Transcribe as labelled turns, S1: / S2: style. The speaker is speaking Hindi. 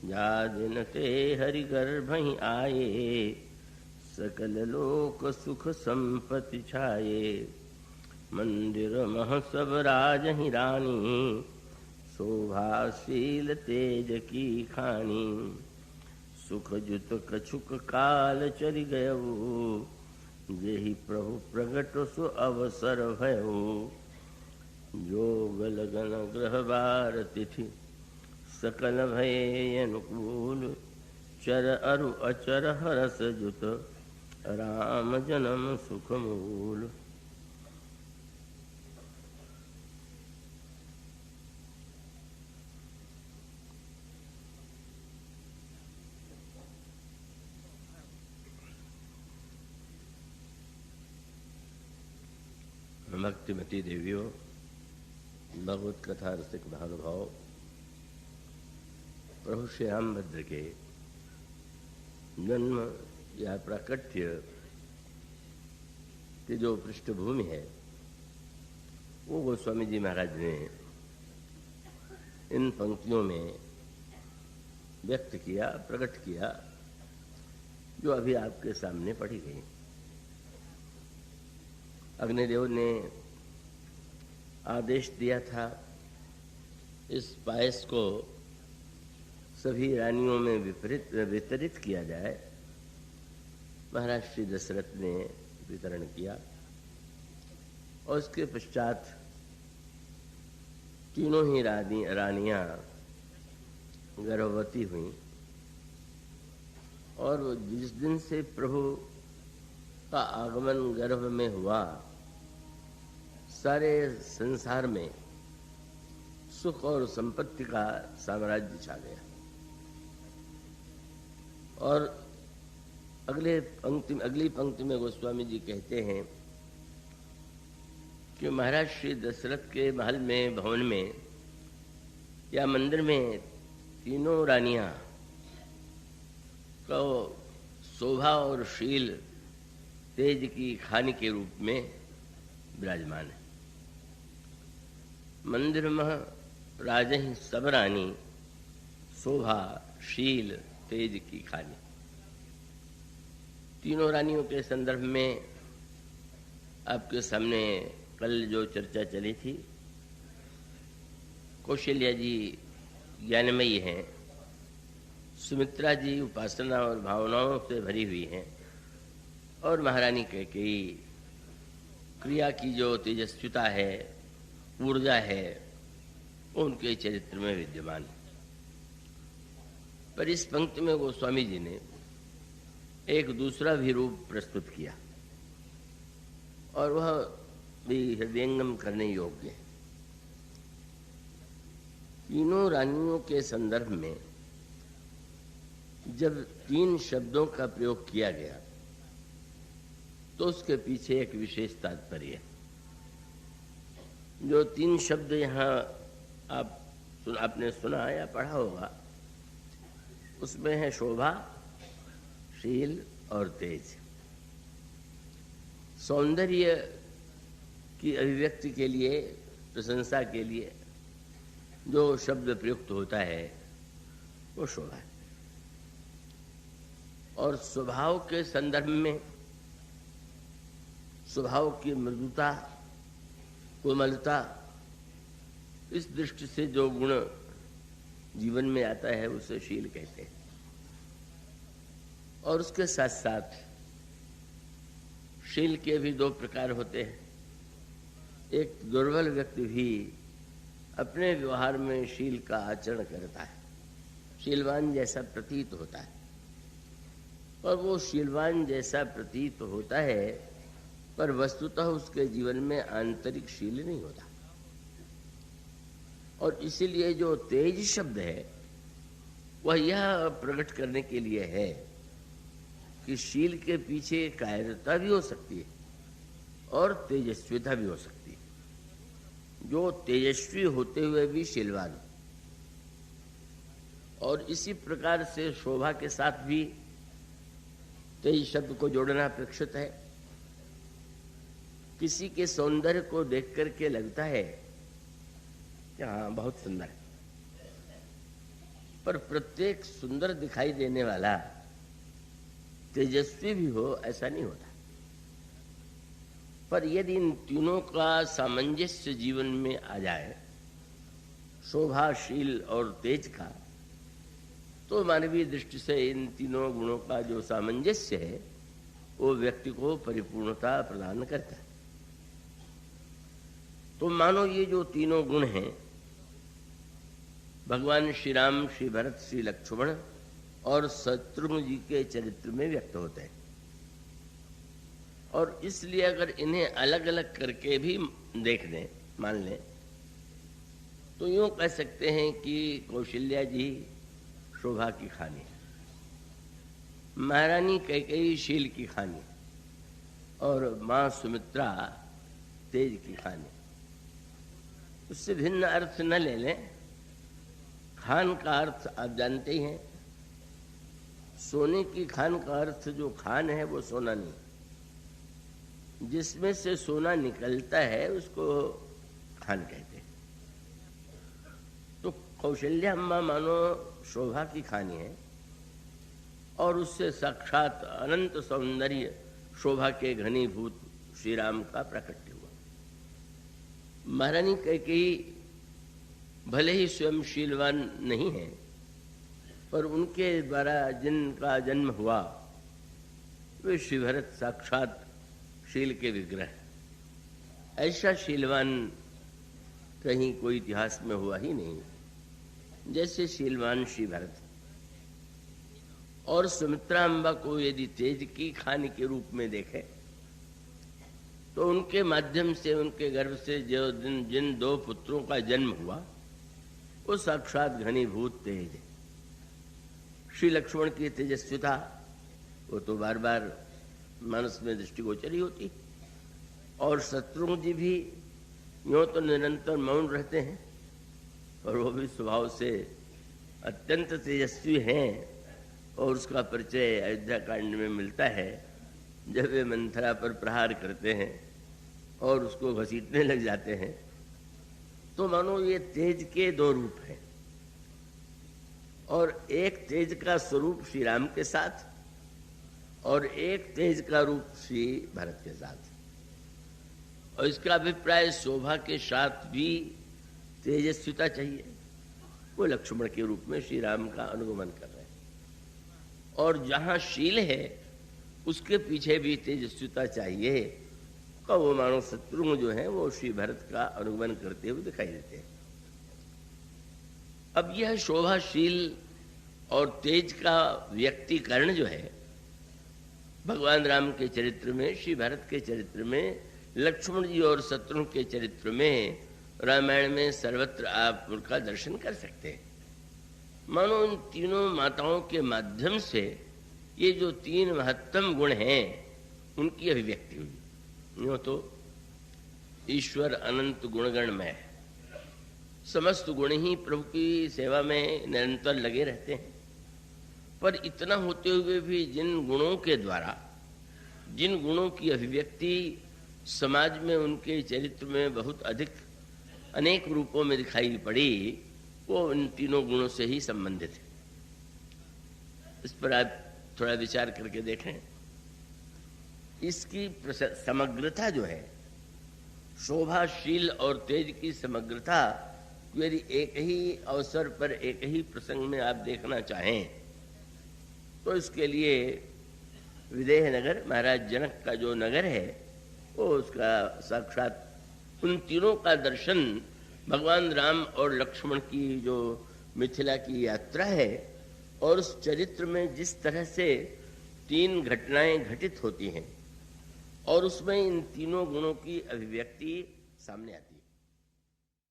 S1: जा दिन ते हरि गर्भहि आए, सकल लोक सुख संपत्ति छाये। मंदिर मह सब राजहि रानी, शोभाशील तेज की खानी। सुख जुत कछुक काल चरि गयऊ, जेहि प्रभु प्रगट सु अवसर भयऊ। जोग लगन ग्रह बार तिथि, सकल भय अनुकूल। चर अरु अचर हरस जुत, राम जन्म सुख मूल। भक्तिमती देवियों, भगवत कथा रसिक महानुभाव, प्रभु श्री रामभद्र के जन्म या प्राकट्य की जो पृष्ठभूमि है वो गोस्वामी जी महाराज ने इन पंक्तियों में व्यक्त किया, प्रकट किया, जो अभी आपके सामने पढ़ी गई। अग्निदेव ने आदेश दिया था इस पायस को सभी रानियों में वितरित किया जाए। महाराज श्री दशरथ ने वितरण किया और उसके पश्चात तीनों ही रानियां गर्भवती हुईं और जिस दिन से प्रभु का आगमन गर्भ में हुआ, सारे संसार में सुख और संपत्ति का साम्राज्य छा गया। और अगली पंक्ति में गोस्वामी जी कहते हैं कि महाराज श्री दशरथ के महल में, भवन में या मंदिर में तीनों रानियां को शोभा और शील तेज की खानी के रूप में विराजमान है। मंदिर में राजहि सब रानी, शोभा शील तेज की खानी। तीनों रानियों के संदर्भ में आपके सामने कल जो चर्चा चली थी, कौशल्या जी ज्ञानमयी हैं, सुमित्रा जी उपासना और भावनाओं से भरी हुई हैं, और महारानी कैकेयी क्रिया की जो तेजस्विता है, ऊर्जा है, उनके चरित्र में विद्यमान है। पर इस पंक्ति में गोस्वामी जी ने एक दूसरा भी रूप प्रस्तुत किया और वह भी हृदयंगम करने योग्य है। तीनों रानियों के संदर्भ में जब तीन शब्दों का प्रयोग किया गया तो उसके पीछे एक विशेष तात्पर्य है। जो तीन शब्द यहाँ आपने सुना या पढ़ा होगा, उसमें है शोभा, शील और तेज। सौंदर्य की अभिव्यक्ति के लिए, प्रशंसा के लिए जो शब्द प्रयुक्त होता है वो शोभा है। और स्वभाव के संदर्भ में स्वभाव की मृदुता, कोमलता, इस दृष्टि से जो गुण जीवन में आता है उसे शील कहते हैं। और उसके साथ साथ शील के भी दो प्रकार होते हैं। एक दुर्बल व्यक्ति भी अपने व्यवहार में शील का आचरण करता है, शीलवान जैसा प्रतीत होता है, और वो शीलवान जैसा प्रतीत होता है पर वस्तुतः उसके जीवन में आंतरिक शील नहीं होता। और इसीलिए जो तेज शब्द है वह यह प्रकट करने के लिए है कि शील के पीछे कायरता भी हो सकती है और तेजस्विता भी हो सकती है। जो तेजस्वी होते हुए भी शीलवान, और इसी प्रकार से शोभा के साथ भी तेज शब्द को जोड़ना अपेक्षित है। किसी के सौंदर्य को देख करके लगता है कि हाँ बहुत सुंदर है, पर प्रत्येक सुंदर दिखाई देने वाला तेजस्वी भी हो ऐसा नहीं होता। पर यदि इन तीनों का सामंजस्य जीवन में आ जाए, शोभाशील और तेज का, तो मानवीय दृष्टि से इन तीनों गुणों का जो सामंजस्य है वो व्यक्ति को परिपूर्णता प्रदान करता है। तो मानो ये जो तीनों गुण हैं भगवान श्री राम, श्री भरत, श्री लक्ष्मण और शत्रुघ्न जी के चरित्र में व्यक्त होते हैं। और इसलिए अगर इन्हें अलग अलग करके भी देख लें, मान लें, तो यूं कह सकते हैं कि कौशल्या जी शोभा की खानी, महारानी कैकेयी शील की खानी और मां सुमित्रा तेज की खानी। उससे भिन्न अर्थ न ले लें। खान का अर्थ आप जानते ही हैं, सोने की खान का अर्थ जो खान है वो सोना नहीं, जिसमें से सोना निकलता है उसको खान कहते हैं। तो कौशल्या अम्मा मानो शोभा की खानी है और उससे साक्षात अनंत सौंदर्य शोभा के घनीभूत श्री राम का प्रकट हुआ। महारानी कैकेयी भले ही स्वयं शीलवान नहीं है, पर उनके द्वारा जिनका जन्म हुआ वे श्री भरत साक्षात शील के विग्रह। ऐसा शीलवान कहीं कोई इतिहास में हुआ ही नहीं जैसे शीलवान श्री भरत। और सुमित्रा अम्बा को यदि तेज की खानी के रूप में देखे तो उनके माध्यम से, उनके गर्भ से जो जिन दो पुत्रों का जन्म हुआ वो साक्षात घनीभूत तेज है। श्री लक्ष्मण की तेजस्विता वो तो बार बार मानस में दृष्टिगोचर ही होती, और शत्रुघ्न जी भी यूँ तो निरंतर मौन रहते हैं और वो भी स्वभाव से अत्यंत तेजस्वी हैं। और उसका परिचय अयोध्या कांड में मिलता है जब वे मंथरा पर प्रहार करते हैं और उसको घसीटने लग जाते हैं। तो मानो ये तेज के दो रूप हैं, और एक तेज का स्वरूप श्री राम के साथ और एक तेज का रूप श्री भरत के साथ। और इसका अभिप्राय शोभा के साथ भी तेजस्विता चाहिए, वो लक्ष्मण के रूप में श्री राम का अनुगमन कर रहे हैं। और जहाँ शील है उसके पीछे भी तेजस्विता चाहिए, का वो मानो शत्रुघ्न जो है वो श्री भरत का अनुगमन करते हुए दिखाई देते हैं। अब यह शोभाशील और तेज का व्यक्तिकरण जो है भगवान राम के चरित्र में, श्री भरत के चरित्र में, लक्ष्मण जी और शत्रुघ्न के चरित्र में, रामायण में सर्वत्र आप उनका दर्शन कर सकते हैं। मानो इन तीनों माताओं के माध्यम से ये जो तीन महत्तम गुण हैं उनकी अभिव्यक्ति हुई। यूँ तो ईश्वर अनंत गुणगणमय है, समस्त गुण ही प्रभु की सेवा में निरंतर लगे रहते हैं। पर इतना होते हुए भी जिन गुणों के द्वारा, जिन गुणों की अभिव्यक्ति समाज में उनके चरित्र में बहुत अधिक अनेक रूपों में दिखाई पड़ी, वो इन तीनों गुणों से ही संबंधित है। इस पर आप थोड़ा विचार करके देखें। इसकी समग्रता जो है, शोभाशील और तेज की समग्रता, यदि एक ही अवसर पर एक ही प्रसंग में आप देखना चाहें तो इसके लिए विदेह नगर, महाराज जनक का जो नगर है, वो उसका साक्षात उन तीनों का दर्शन भगवान राम और लक्ष्मण की जो मिथिला की यात्रा है और उस चरित्र में जिस तरह से तीन घटनाएं घटित होती हैं और उसमें इन तीनों गुणों की अभिव्यक्ति सामने आती है।